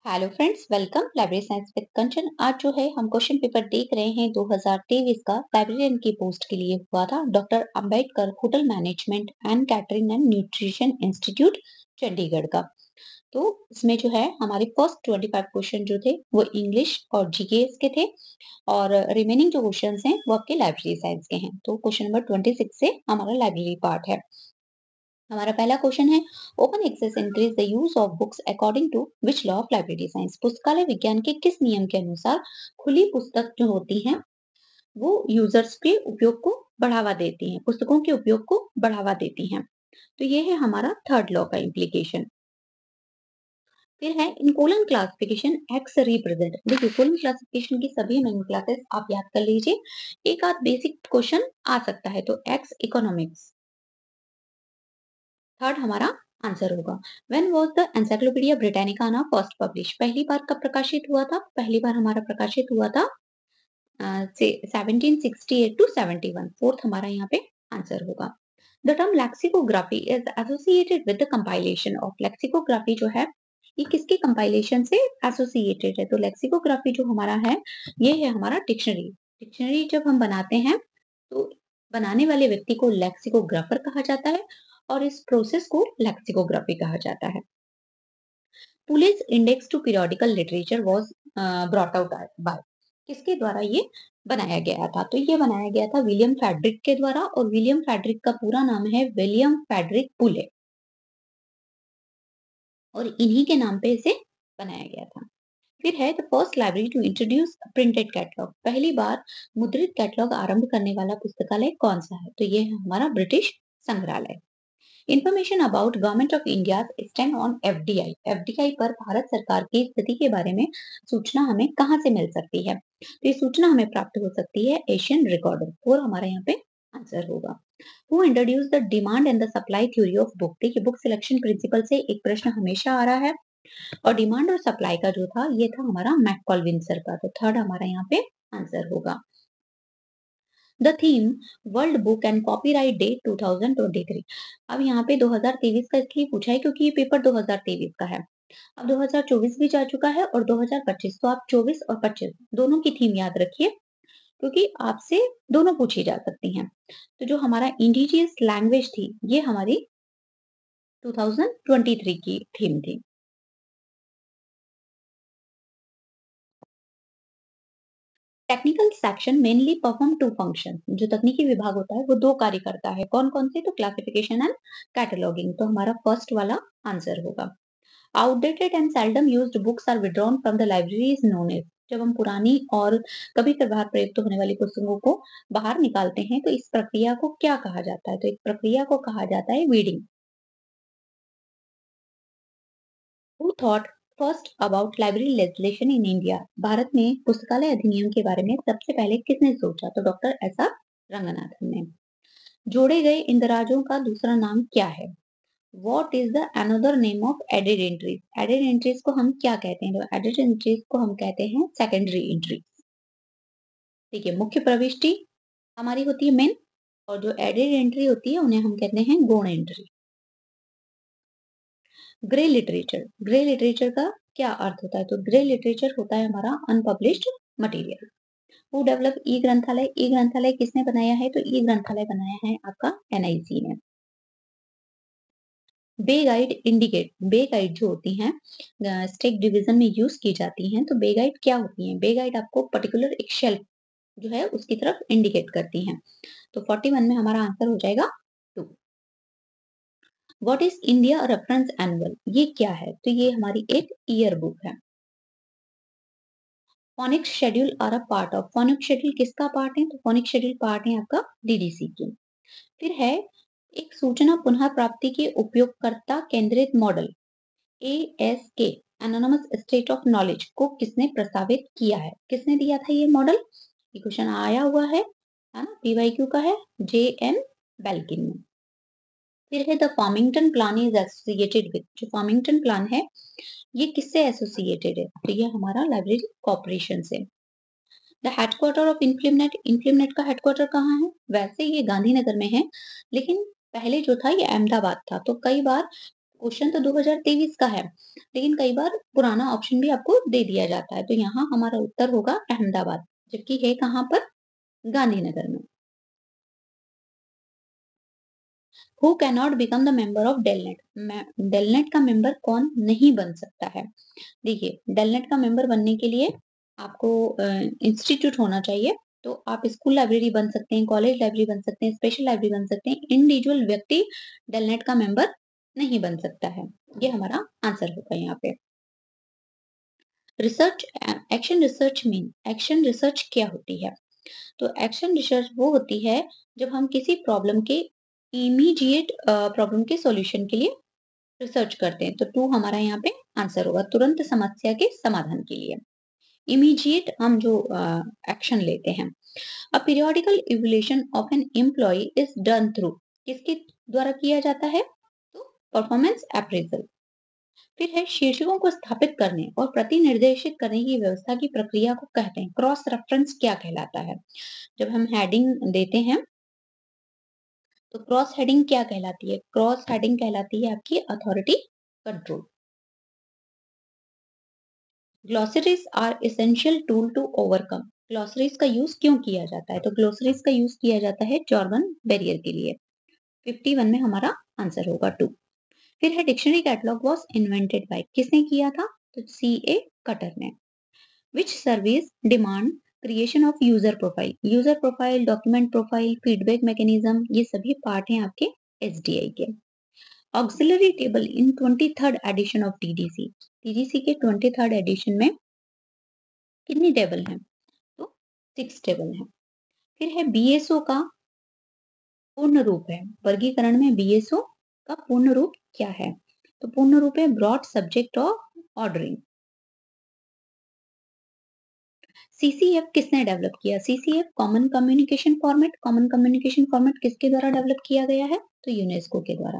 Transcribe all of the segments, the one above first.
Hello friends, welcome library science with Kanchan. आज जो है हम क्वेश्चन पेपर देख रहे हैं 2023 का लाइब्रेरियन की पोस्ट के लिए हुआ था doctor Ambedkar hotel management and catering and nutrition institute Chandigarh का। तो इसमें जो है हमारे फर्स्ट 25 क्वेश्चन जो थे वो इंग्लिश और जीके के थे और रिमेनिंग जो क्वेश्चंस हैं वो आपके लाइब्रेरी साइंस के हैं। तो क्वेश्चन नंबर 26 से हमारा लाइब्रेरी पार्ट है। हमारा पहला क्वेश्चन है, open access increase the use of books according to which law of library science. पुस्तकालय विज्ञान के किस नियम के अनुसार खुली पुस्तक जो होती हैं वो यूजर्स के उपयोग को बढ़ावा देती हैं, पुस्तकों के उपयोग को बढ़ावा देती हैं। तो ये है हमारा थर्ड लॉ का इम्प्लीकेशन। फिर है इन कोलन क्लासिफिकेशन एक्स रिप्रेजेंट। देखिए कोलन क्लासिफिकेशन की सभी मेन क्लासेस आप याद कर लीजिए, एक आध बेसिक क्वेश्चन आ सकता है। तो एक्स इकोनॉमिक्स थर्ड हमारा आंसर होगा। When was the encyclopedia Britannica ना फर्स्ट पब्लिश। पहली बार कब प्रकाशित हुआ था? पहली बार हमारा प्रकाशित हुआ था 1768 टू 71। फोर्थ हमारा यहाँ पे आंसर होगा। The term lexicography is associated with the compilation of. Lexicography जो है ये किसके कंपाइलेशन से एसोसिएटेड है? तो लेक्सिकोग्राफी जो हमारा है ये है हमारा डिक्शनरी। डिक्शनरी जब हम बनाते हैं तो बनाने वाले व्यक्ति को लेक्सिकोग्राफर कहा जाता है और इस प्रोसेस को लेक्सिकोग्राफी कहा जाता है। Poole's index to periodical literature was brought out by. किसके द्वारा ये बनाया गया था? तो ये बनाया गया था विलियम फेडरिक के द्वारा, और विलियम फेडरिक का पूरा नाम है विलियम फेडरिक पुले, और इन्हीं के नाम पे इसे बनाया गया था। फिर है the first library to introduce printed catalogue. पहली बार मुद्रित कैटलॉग आरंभ करने वाला पुस्तकालय कौन सा है? तो ये है हमारा ब्रिटिश संग्रहालय। Information about government of India stand on FDI. FDI पर भारत सरकार की स्थिति के बारे में सूचना हमें कहाँ से मिल सकती है? तो ये सूचना हमें प्राप्त हो सकती है एशियन रिकॉर्डर। और हमारा यहाँ पे आंसर होगा। Who introduce the demand and the supply theory of book. देखिए बुक सिलेक्शन प्रिंसिपल से एक प्रश्न हमेशा आ रहा है, और डिमांड और सप्लाई का जो था ये था हमारा मैककॉल विंसर का। तो थर्ड हमारा यहाँ पे आंसर होगा। The theme world book and copyright day 2023। अब यहाँ पे 2023 का इसलिए पूछा है क्योंकि ये पेपर 2023 का है। अब 2024 भी जा चुका है और 2025, तो आप 24 और 25 दोनों की थीम याद रखिए, क्योंकि आपसे दोनों पूछी जा सकती हैं। तो जो हमारा इंडिजियस लैंग्वेज थी ये हमारी 2023 की थीम थी। Technical section mainly perform two function. जो तकनीकी विभाग होता है वो दो कार्य करता है। कौन कौन से? तो क्लासिफिकेशन एंड कैटलॉगिंग। तो हमारा फर्स्ट वाला आंसर होगा। Outdated and seldom used books are withdrawn from the library is known as. जब हम पुरानी और कभी कभार प्रयुक्त होने वाली पुस्तकों को बाहर निकालते हैं तो इस प्रक्रिया को क्या कहा जाता है? तो इस प्रक्रिया को कहा जाता है weeding. Who thought first about library legislation in India. Bharat में पुस्तकालय अधिनियम के बारे में सबसे पहले किसने सोचा? तो डॉक्टर एस आर रंगनाथन ने। जोड़े गए इंदराजों का दूसरा नाम क्या है? What is the another name of added entries. Added entries को हम क्या कहते हैं? तो एडेड एंट्रीज को हम कहते हैं सेकेंडरी एंट्री। ठीक है, मुख्य प्रविष्टि हमारी होती है मेन, और जो एडेड एंट्री होती है उन्हें हम कहते हैं गौण entry. Grey literature. Grey literature का क्या अर्थ होता है? तो ग्रे लिटरेचर होता है हमारा अनपब्लिश्ड मटेरियल। हु डेवलप ई ग्रंथालय। ई ग्रंथालय किसने बनाया है? तो ई ग्रंथालय बनाया है आपका एनआईसी ने। बे गाइड इंडिकेट। बे गाइड जो होती हैं स्टेक डिवीजन में यूज की जाती हैं। तो बे गाइड क्या होती हैं? बे गाइड आपको पर्टिकुलर एक शेल्फ जो है उसकी तरफ इंडिकेट करती हैं। तो 41 में हमारा आंसर हो जाएगा 2। What is India reference annual. ये क्या है? तो ये हमारी एक ईयर बुक है। Phoenix schedule are a part of. Phoenix schedule किसका पार्ट है? तो फोनिक शेड्यूल पार्ट है आपका डीडीसी की। फिर है एक सूचना पुनः प्राप्ति के उपयोगकर्ता केंद्रित model ASK anomalous state of knowledge को किसने प्रस्तावित किया है? किसने दिया था ये मॉडल? ये क्वेश्चन आया हुआ है ना, पीवाईक्यू का है, जे एन बेल्किन ने। फिर है the Farmington plan is associated with. जो फार्मिंगटन प्लान है ये किससे एसोसिएटेड है? तो ये हमारा लाइब्रेरी कॉर्पोरेशन से। The headquarter of INFLIBNET. INFLIBNET का हेडक्वार्टर कहाँ है? वैसे ये गांधीनगर में है, लेकिन पहले जो था ये अहमदाबाद था। तो कई बार क्वेश्चन तो 2023 का है, लेकिन कई बार पुराना ऑप्शन भी आपको दे दिया जाता है। तो यहाँ हमारा उत्तर होगा अहमदाबाद, जबकि है कहाँ पर? गांधीनगर में। Who can not become the member of DELNET? DELNET का मेंबर कौन नहीं बन सकता है? देखिए, डेलनेट का मेंबर बनने के लिए आपको इंस्टीट्यूट होना चाहिए। तो आप स्कूल लाइब्रेरी बन सकते हैं, कॉलेज लाइब्रेरी बन सकते हैं, स्पेशल लाइब्रेरी बन सकते हैं। इंडिविजुअल व्यक्ति डेलनेट का मेंबर नहीं बन सकता है। ये हमारा आंसर होगा यहाँ पे। Research action research mean action research क्या होती है? तो एक्शन रिसर्च वो होती है जब हम किसी प्रॉब्लम के इमीडिएट प्रॉब्लम के सॉल्यूशन के लिए रिसर्च करते हैं। तो टू हमारा यहाँ पे आंसर होगा, तुरंत समस्या के समाधान के लिए। इमीडिएट हम जो एक्शन लेते हैं। A periodical evaluation of an employee is done through, किसके द्वारा किया जाता है? तो परफॉर्मेंस अप्रेजल। फिर है शीर्षकों को स्थापित करने और प्रतिनिर्देशित करने की व्यवस्था की प्रक्रिया को कहते हैं। क्रॉस रेफरेंस क्या कहलाता है? जब हम हेडिंग देते हैं तो क्रॉस हेडिंग क्या कहलाती है? क्रॉस हेडिंग कहलाती है आपकी authority control. Glossaries are essential tool to overcome. Glossaries का यूज क्यों किया जाता है? तो ग्लोसरीज का यूज किया जाता है जॉर्गन बैरियर के लिए। 51 में हमारा आंसर होगा टू। फिर है dictionary catalogue was invented by, किसने किया था? तो सी ए कटर ने। Which service demand creation of user profile? User profile, document profile, feedback mechanism, ये सभी पार्ट हैं आपके एसडीआई के। Auxiliary table in 23rd edition of DDC. DDC के 23rd एडिशन में कितनी टेबल हैं? तो 6 टेबल हैं। फिर है बीएसओ का पूर्ण रूप है। वर्गीकरण में बीएसओ का पूर्ण रूप क्या है? तो पूर्ण रूप है broad subject of ordering. CCF किसने डेवलप किया? CCF common communication format. Common communication format किसके द्वारा डेवलप किया गया है? तो यूनेस्को के द्वारा।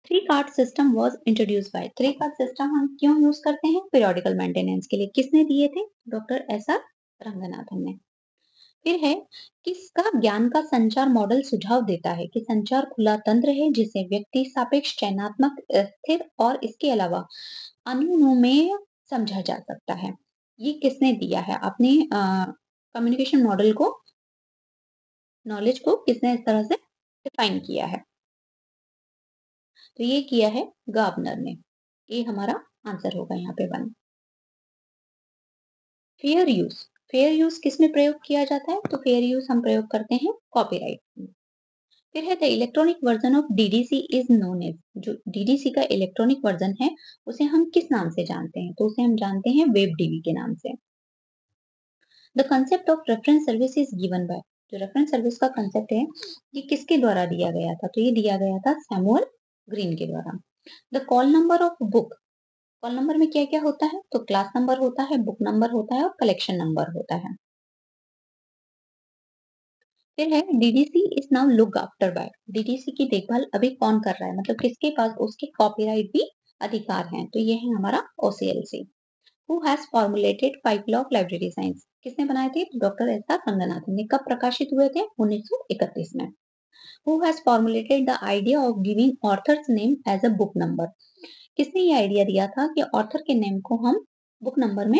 Three card system was introduce by. Three card system हम क्यों यूज करते हैं? पीरियोडिकल मेंटेनेंस के लिए। किसने दिए थे? डॉक्टर एस आर रंगनाथन ने। फिर है किसका ज्ञान का संचार मॉडल सुझाव देता है कि संचार खुला तंत्र है जिसे व्यक्ति सापेक्ष, चयनात्मक, स्थिर और इसके अलावा अनुमेय समझा जा सकता है। ये किसने दिया है? अपने कम्युनिकेशन मॉडल को, नॉलेज को किसने इस तरह से डिफाइन किया है? तो ये किया है गार्बनर ने। ये हमारा आंसर होगा यहाँ पे one. Fair use. Fair use किसमें प्रयोग किया जाता है? तो फेयर यूज हम प्रयोग करते हैं कॉपीराइट में। फिर है the electronic version of DDC is known as. जो डीडीसी का इलेक्ट्रॉनिक वर्जन है उसे हम किस नाम से जानते हैं? तो उसे हम जानते हैं वेब डीबी के नाम से। The concept of reference service is given by. जो रेफरेंस सर्विस का कंसेप्ट है ये किसके द्वारा दिया गया था? तो ये दिया गया था सैमुअल ग्रीन के द्वारा। The call number of book. Call number में क्या क्या होता है? तो क्लास नंबर होता है, बुक नंबर होता है और कलेक्शन नंबर होता है। फिर है DDC is now looked after bye. DDC की देखभाल अभी कौन कर रहा है? मतलब किसके पास उसके कॉपीराइट भी अधिकार हैं? तो ये है हमारा OCLC. Who has formulated 5 law of library science. किसने बनाए थे? डॉक्टर एस आर रंगनाथन ने। कब प्रकाशित हुए थे? 1931 में। Who has formulated the idea of giving authors name as a book number. किसने ये आइडिया दिया था कि ऑथर के नेम को हम बुक नंबर में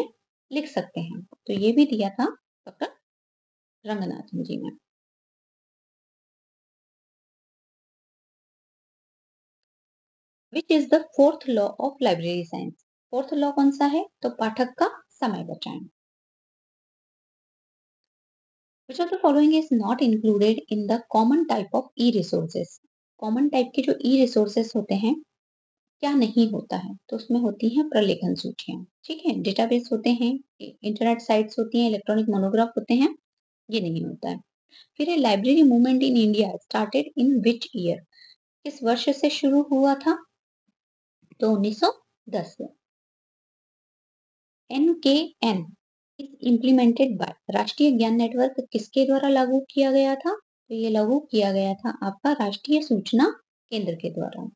लिख सकते हैं? तो ये भी दिया था डॉक्टर रंगनाथन जी ने। Which is the fourth law of library science. Fourth law कौन सा है? तो पाठक का समय बचाएं। विच of the following is not included in the common type of E resources. Common type के जो ई रिसोर्सेज होते हैं क्या नहीं होता है? तो उसमें होती हैं प्रलेखन सूचियां, ठीक है, डेटाबेस होते हैं, इंटरनेट साइट्स होती हैं, इलेक्ट्रॉनिक मोनोग्राफ होते हैं, ये नहीं होता है। फिर है library movement in India started in which year. किस वर्ष से शुरू हुआ था? तो 1910 से। NKN is implemented by. राष्ट्रीय ज्ञान नेटवर्क किसके द्वारा लागू किया गया था? तो ये लागू किया गया था आपका राष्ट्रीय सूचना केंद्र के द्वारा।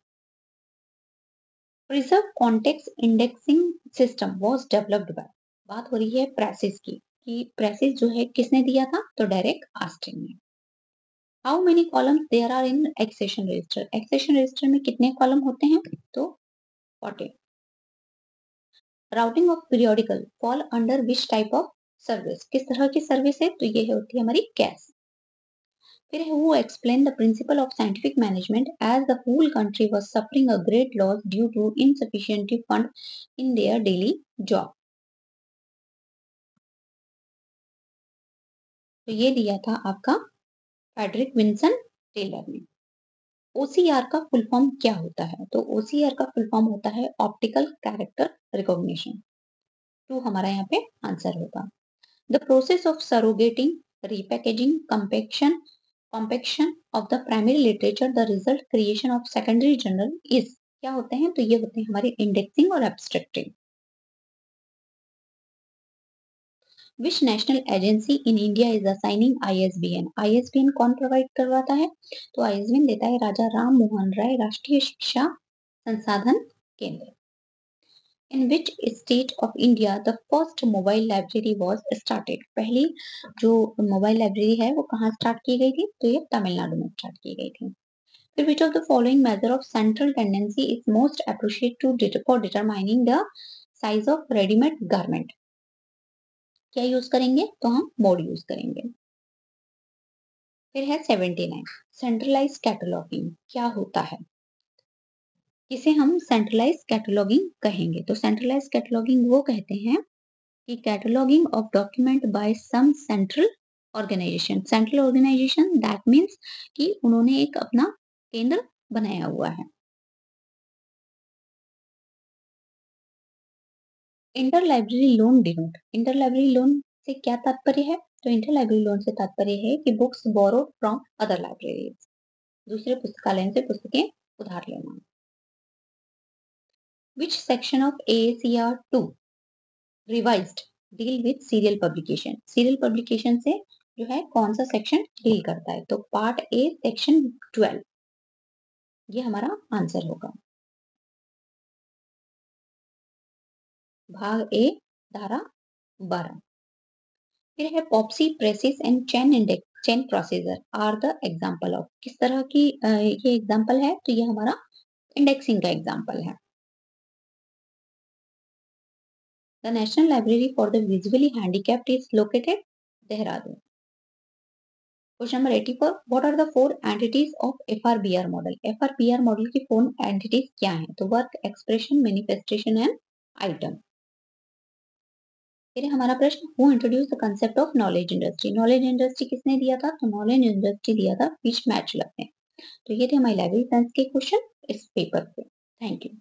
Preserve context indexing system was developed by. बात हो रही है प्रेसिस की कि प्रेसिस जो है किसने दिया था? तो डायरेक्ट आस्टिन ने। How many columns there are in accession register? Accession register में कितने कॉलम होते हैं? तो 40। Routing of periodical fall under which type of service? किस तरह की सर्विस है? तो ये होती है हमारी कैश। फिर है who explain the principle of scientific management as the whole country was suffering a great loss due to insufficient fund in their daily job? तो ये दिया था आपका फ्रेडरिक विंसन टेलर ने। ओसीआर का फुल फॉर्म क्या होता है? तो ओसीआर का फुल फॉर्म होता है ऑप्टिकल कैरेक्टर रिकॉग्निशन। टू हमारा यहाँ पे आंसर होगा। The process of surrogating, repackaging, compaction of the primary literature, the result creation of secondary journal is क्या होते हैं? तो ये होते हैं हमारे इंडेक्सिंग और abstracting. Which national agency in India is assigning ISBN? ISBN कौन प्रोवाइड करवाता है? तो आईएसबीएन देता है राजा राम मोहन राय राष्ट्रीय Shiksha Sansadhan Kendra. In which state of India the first mobile library was started? पहली जो मोबाइल लाइब्रेरी है वो कहाँ स्टार्ट की गई थी? तो ये तमिलनाडु में स्टार्ट की गई थी। फिर which of the following measure of central tendency is most appropriate to for determining the size of readymade garment? क्या यूज करेंगे? तो हम मोड यूज करेंगे। फिर है 79 सेंट्रलाइज कैटलॉगिंग क्या होता है? इसे हम सेंट्रलाइज कैटलॉगिंग कहेंगे। तो सेंट्रलाइज कैटलॉगिंग वो कहते हैं कि cataloguing of document by some central organisation. Central organisation that means कि उन्होंने एक अपना केंद्र बनाया हुआ है। Inter library loan denote, inter library loan से क्या तात्पर्य है? तो इंटर लाइब्रेरी लोन से तात्पर्य है कि books borrowed from other libraries, दूसरे पुस्तकालय से पुस्तकें उधार लेना। Which section of AACR 2 revised deal with serial publication? Serial publication से जो है कौन सा सेक्शन डील करता है? तो पार्ट ए सेक्शन 12 ये हमारा आंसर होगा। भाग ए धारा 12। फिर है POPSI PRECIS and chain index chain procedure are the example of? किस तरह की ये एग्जांपल है? तो ये हमारा इंडेक्सिंग का एग्जांपल है। The national library for the visually handicapped is located Dehradun. Question number 84 what are the four entities of FRBR model? FRBR model की फोर एंटिटीज क्या हैं? तो work, expression, manifestation and item. फिर हमारा प्रश्न who introduce the concept of knowledge industry? Knowledge industry किसने दिया था? तो नॉलेज इंडस्ट्री दिया था फिश मैच लगते हैं। तो ये थे हमारी लाइब्रेरी साइंस के क्वेश्चन इस पेपर पे। Thank you.